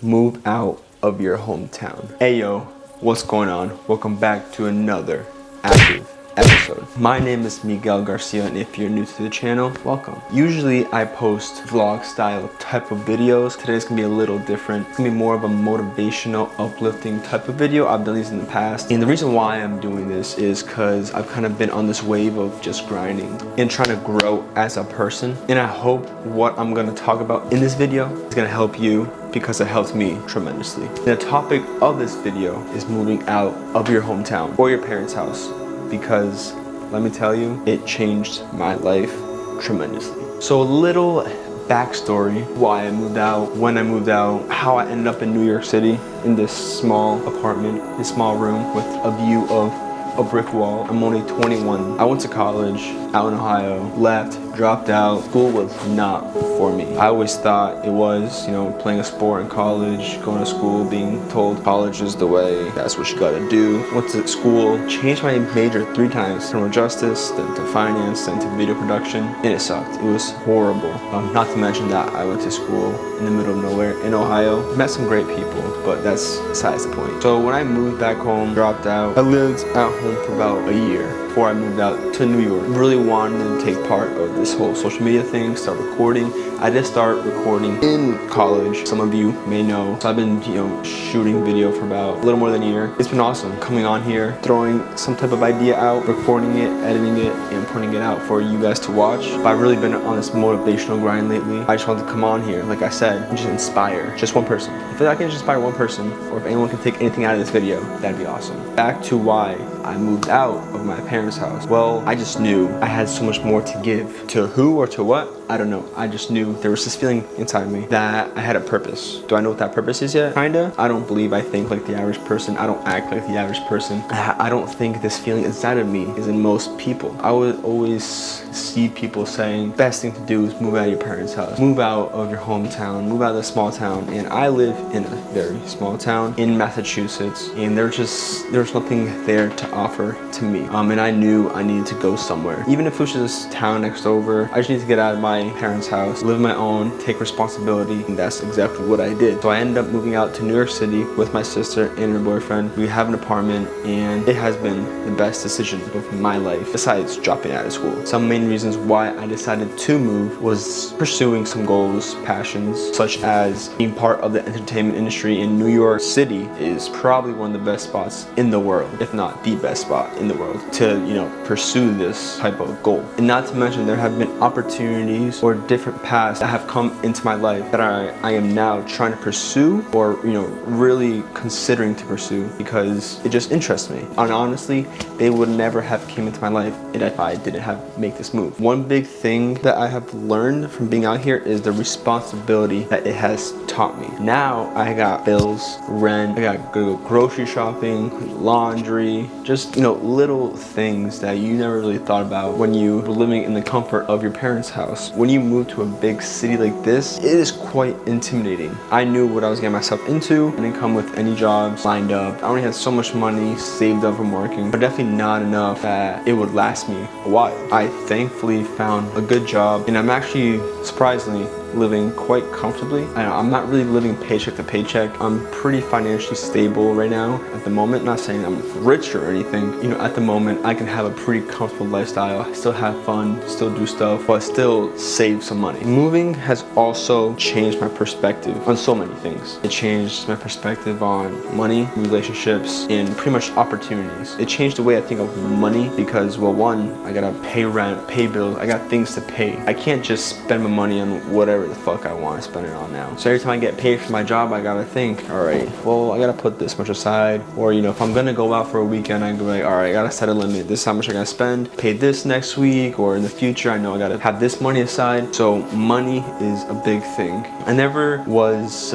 Move out of your hometown. Ayo, what's going on? Welcome back to another active episode. My name is Miguel Garcia, and if you're new to the channel, welcome. Usually I post vlog style type of videos. Today's gonna be a little different. It's gonna be more of a motivational, uplifting type of video. I've done these in the past, and the reason why I'm doing this is because I've kind of been on this wave of just grinding and trying to grow as a person. And I hope what I'm gonna talk about in this video is gonna help you, because it helps me tremendously. The topic of this video is moving out of your hometown or your parents' house, because let me tell you, it changed my life tremendously. So a little backstory, why I moved out, when I moved out, how I ended up in New York City in this small apartment, this small room with a view of a brick wall. I'm only 21. I went to college out in Ohio, left, dropped out. School was not for me. I always thought it was, playing a sport in college, going to school, being told college is the way, that's what you gotta do. Went to school, changed my major 3 times, criminal justice, then to finance, then to video production, and it sucked. It was horrible. Not to mention that I went to school in the middle of nowhere in Ohio, met some great people, but that's besides the point. So when I moved back home, dropped out, I lived at home for about a year before I moved out to New York. Really wanted to take part of this whole social media thing, start recording. I did start recording in college. Some of you may know. So I've been, shooting video for about a little more than a year. It's been awesome coming on here, throwing some type of idea out, recording it, editing it, and putting it out for you guys to watch. But I've really been on this motivational grind lately. I just wanted to come on here, like I said, and just inspire just one person. If I can just inspire one person, or if anyone can take anything out of this video, that'd be awesome. Back to why I moved out of my parents' house. Well, I just knew I had so much more to give. To who or to what? I don't know. I just knew there was this feeling inside me that I had a purpose. Do I know what that purpose is yet? Kinda. I don't believe I think like the average person. I don't act like the average person. I don't think this feeling inside of me is in most people. I would always see people saying, best thing to do is move out of your parents' house. Move out of your hometown. Move out of the small town. And I live in a very small town in Massachusetts. And there's nothing there to offer to me. And I knew I needed to go somewhere. Even if it was just town next over, I just need to get out of my parents' house, live my own, take responsibility, and that's exactly what I did. So I ended up moving out to New York City with my sister and her boyfriend. We have an apartment, and it has been the best decision of my life, besides dropping out of school. Some main reasons why I decided to move was pursuing some goals, passions, such as being part of the entertainment industry in New York City is probably one of the best spots in the world, if not the best spot in the world, to pursue this type of goal. And not to mention, there have been opportunities or different paths that have come into my life that I am now trying to pursue, or really considering to pursue, because it just interests me. And honestly, they would never have came into my life if I didn't make this move. One big thing that I have learned from being out here is the responsibility that it has taught me. Now I got bills, rent, I got to go grocery shopping, laundry, just little things that you never really thought about when you were living in the comfort of your parents' house. When you move to a big city like this, it is quite intimidating. I knew what I was getting myself into. I didn't come with any jobs lined up. I only had so much money saved up from working, but definitely not enough that it would last me a while. I thankfully found a good job, and I'm actually surprisingly living quite comfortably. I'm not really living paycheck to paycheck. I'm pretty financially stable right now at the moment. Not saying I'm rich or anything. At the moment I can have a pretty comfortable lifestyle. I still have fun, still do stuff, but still save some money. Moving has also changed my perspective on so many things. It changed my perspective on money, relationships, and pretty much opportunities. It changed the way I think of money because, well, one, I gotta pay rent, pay bills, I got things to pay. I can't just spend my money on whatever the fuck I want to spend it on now. So every time I get paid for my job, I gotta think, all right, well, I gotta put this much aside. Or, if I'm gonna go out for a weekend, I go like, all right, I gotta set a limit. This is how much I gotta spend. Pay this next week, or in the future, I know I gotta have this money aside. So money is a big thing. I never was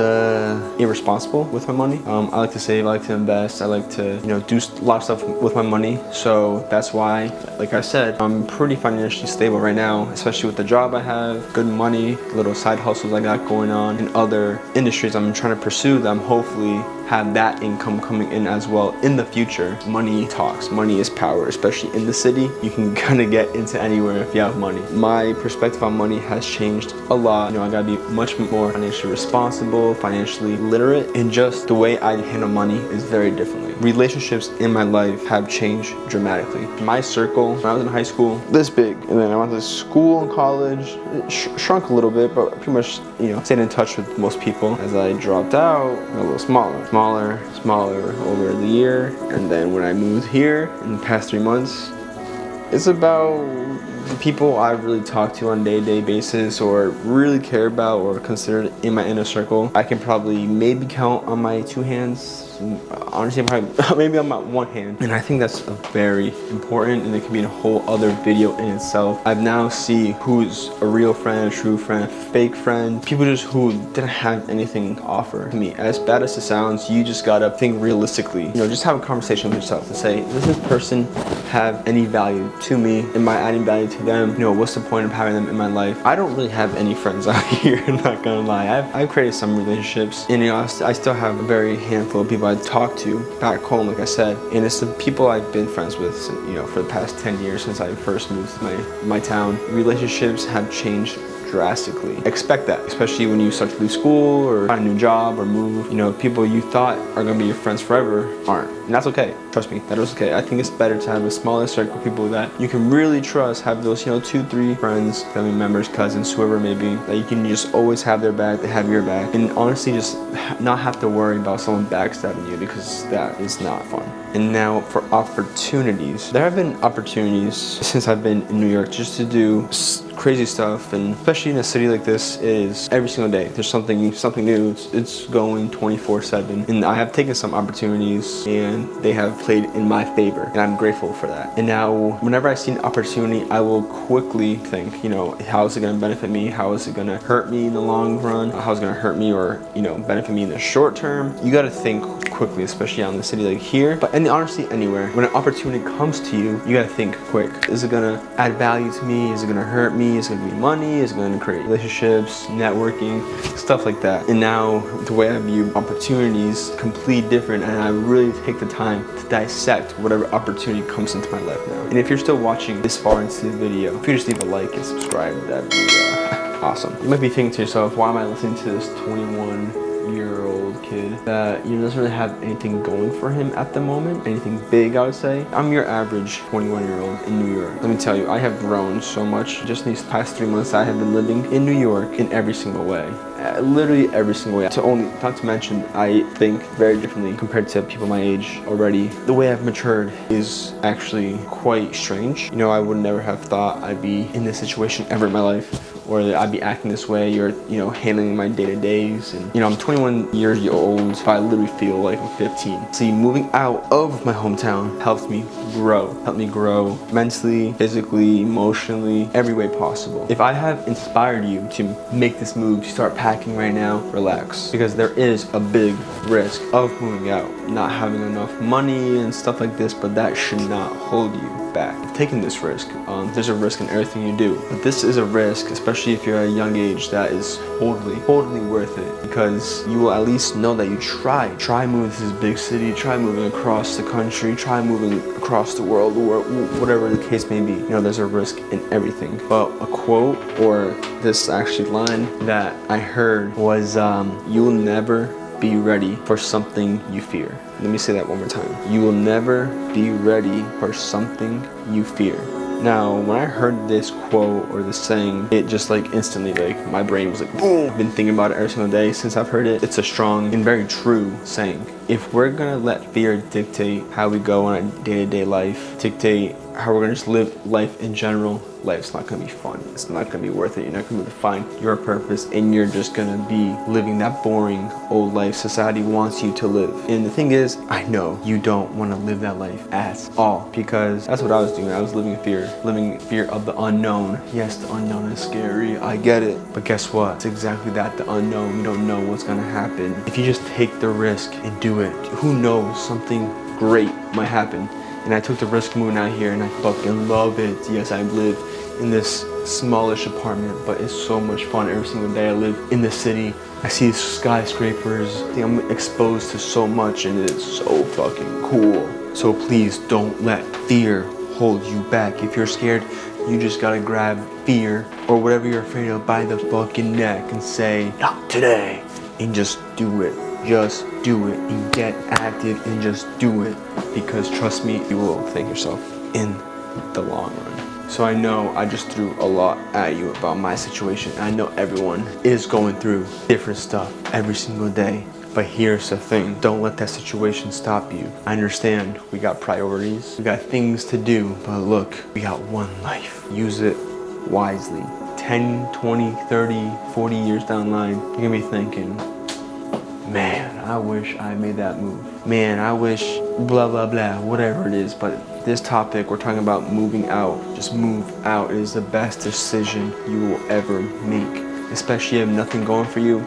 irresponsible with my money. I like to save, I like to invest, I like to, do a lot of stuff with my money. So that's why, like I said, I'm pretty financially stable right now, especially with the job I have, good money, a little side hustles I got going on in other industries I'm trying to pursue that I'm hopefully have that income coming in as well in the future. Money talks. Money is power, especially in the city. You can kind of get into anywhere if you have money. My perspective on money has changed a lot. You know, I gotta be much more financially responsible, financially literate, and just the way I handle money is very differently. Relationships in my life have changed dramatically. My circle, when I was in high school, this big, and then I went to school and college, it shrunk a little bit, but pretty much, you know, stayed in touch with most people. As I dropped out, a little smaller over the year, and then when I moved here in the past 3 months, it's about the people I really talk to on a day-to-day basis or really care about or consider in my inner circle. I can probably maybe count on my 2 hands. Honestly, maybe on my 1 hand. And I think that's very important, and it can be a whole other video in itself. I've now see who's a real friend, a true friend, a fake friend. People just who didn't have anything to offer to me. As bad as it sounds, you just gotta think realistically. You know, just have a conversation with yourself to say, does this person have any value to me? Am I adding value to them? You know, what's the point of having them in my life? I don't really have any friends out here, I'm not gonna lie. I've created some relationships, and you know, I still have a very handful of people I talk to back home, like I said, and it's the people I've been friends with, you know, for the past 10 years since I first moved to my town. Relationships have changed drastically. Expect that, especially when you start to leave school or find a new job or move. You know, people you thought are gonna be your friends forever aren't, and that's okay. Trust me, that is okay. I think it's better to have a smaller circle of people that you can really trust, have those, you know, 2, 3 friends, family members, cousins, whoever it may be, that you can just always have their back, they have your back, and honestly just not have to worry about someone backstabbing you, because that is not fun. And now for opportunities. There have been opportunities since I've been in New York just to do crazy stuff, and especially in a city like this, is every single day there's something new. It's going 24/7, and I have taken some opportunities and they have played in my favor, and I'm grateful for that. And now whenever I see an opportunity, I will quickly think, you know, how is it going to benefit me? How is it going to hurt me in the long run? How is it going to hurt me or, you know, benefit me in the short term? You got to think quickly, especially out in the city like here, but and honestly anywhere. When an opportunity comes to you, you got to think quick. Is it going to add value to me? Is it going to hurt me? Is it going to be money? Is it going to create relationships, networking, stuff like that? And now the way I view opportunities completely different, and I really take the time to dissect whatever opportunity comes into my life now. And if you're still watching this far into the video, if you just leave a like and subscribe, that'd be awesome. You might be thinking to yourself, why am I listening to this 21-year-old kid that, you know, doesn't really have anything going for him at the moment, anything big, I would say. I'm your average 21-year-old in New York. Let me tell you, I have grown so much just in these past 3 months. I have been living in New York in every single way. Literally every single way. Not to mention, I think very differently compared to people my age already. The way I've matured is actually quite strange. You know, I would never have thought I'd be in this situation ever in my life, or that I'd be acting this way, or, you know, handling my day-to-days. And, you know, I'm 21 years old, but I literally feel like I'm 15. See, moving out of my hometown helped me grow mentally, physically, emotionally, every way possible. If I have inspired you to make this move, to start packing right now, relax, because there is a big risk of moving out, not having enough money and stuff like this, but that should not hold you back. Taking this risk, there's a risk in everything you do, but this is a risk, especially if you're at a young age, that is totally worth it, because you will at least know that you try moving to this big city, try moving across the country, try moving across the world, or whatever the case may be. You know, there's a risk in everything. But a quote, or this actually line that I heard was, you will never be ready for something you fear. Let me say that one more time. You will never be ready for something you fear. Now, when I heard this quote or this saying, it just like instantly, like my brain was like, boom. I've been thinking about it every single day since I've heard it. It's a strong and very true saying. If we're gonna let fear dictate how we go on a day-to-day life, dictate how we're gonna just live life in general, life's not gonna be fun. It's not gonna be worth it. You're not gonna be able to find your purpose, and you're just gonna be living that boring old life society wants you to live. And the thing is, I know you don't wanna live that life at all, because that's what I was doing. I was living fear of the unknown. Yes, the unknown is scary, I get it. But guess what? It's exactly that, the unknown. We don't know what's gonna happen. If you just take the risk and do it, who knows, something great might happen. And I took the risk moving out here, and I fucking love it. Yes, I live in this smallish apartment, but it's so much fun every single day. I live in the city. I see skyscrapers. I'm exposed to so much and it's so fucking cool. So please don't let fear hold you back. If you're scared, you just gotta grab fear or whatever you're afraid of by the fucking neck and say, not today, and just do it. Just do it and get active and just do it, because trust me, you will thank yourself in the long run. So I know I just threw a lot at you about my situation. I know everyone is going through different stuff every single day. But here's the thing, don't let that situation stop you. I understand we got priorities, we got things to do, but look, we got one life. Use it wisely. 10, 20, 30, 40 years down the line, you're gonna be thinking, man, I wish I made that move. Man, I wish blah, blah, blah, whatever it is. But this topic, we're talking about moving out. Just move out. It is the best decision you will ever make, especially if you have nothing going for you.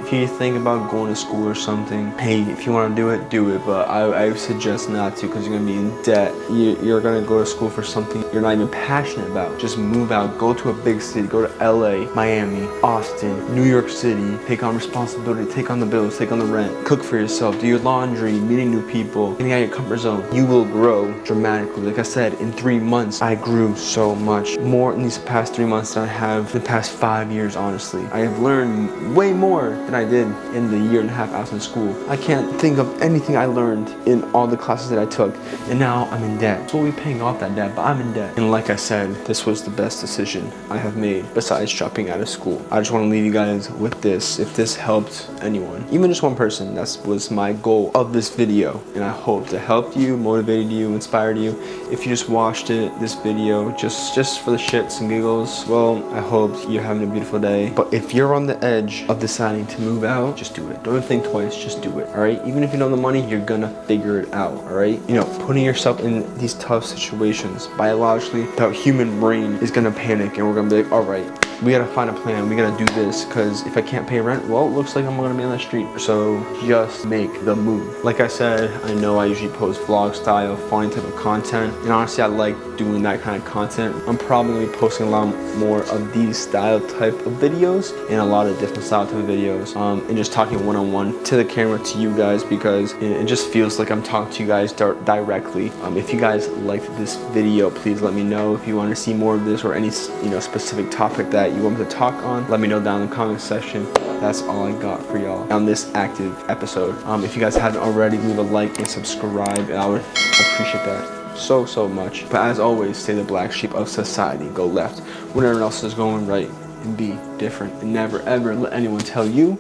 If you think about going to school or something, hey, if you want to do it, but I suggest not to, because you're going to be in debt. You're going to go to school for something you're not even passionate about. Just move out, go to a big city, go to LA, Miami, Austin, New York City, take on responsibility, take on the bills, take on the rent, cook for yourself, do your laundry, meeting new people, getting out of your comfort zone. You will grow dramatically. Like I said, in 3 months, I grew so much more in these past 3 months than I have in the past 5 years, honestly. I have learned way more than I did in the year and a half I was in school. I can't think of anything I learned in all the classes that I took, and now I'm in debt. Slowly paying off that debt, but I'm in debt. And like I said, this was the best decision I have made besides dropping out of school. I just want to leave you guys with this. If this helped anyone, even just one person, that was my goal of this video, and I hope it helped you, motivated you, inspired you. If you just watched this video just for the shits and giggles, well, I hope you're having a beautiful day. But if you're on the edge of deciding to move out, just do it. Don't even think twice, just do it, all right? Even if you don't have the money, you're gonna figure it out, all right? You know, putting yourself in these tough situations, biologically, the human brain is gonna panic, and we're gonna be like, all right, we gotta find a plan, we gotta do this, because if I can't pay rent, well, it looks like I'm gonna be on the street. So just make the move. Like I said, I know I usually post vlog style, funny type of content, and honestly, I like doing that kind of content. I'm probably gonna be posting a lot more of these style type of videos and a lot of different style type of videos, and just talking one-on-one to the camera, to you guys, because it just feels like I'm talking to you guys directly. If you guys liked this video, please let me know. If you want to see more of this or any specific topic that you want me to talk on, let me know down in the comment section. That's all I got for y'all on this active episode. If you guys haven't already, leave a like and subscribe, and I would appreciate that so much. But as always, stay the black sheep of society. Go left when everyone else is going right, and be different, and never ever let anyone tell you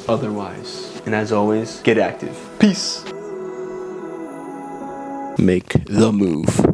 otherwise. And as always, get active. Peace. Make the move.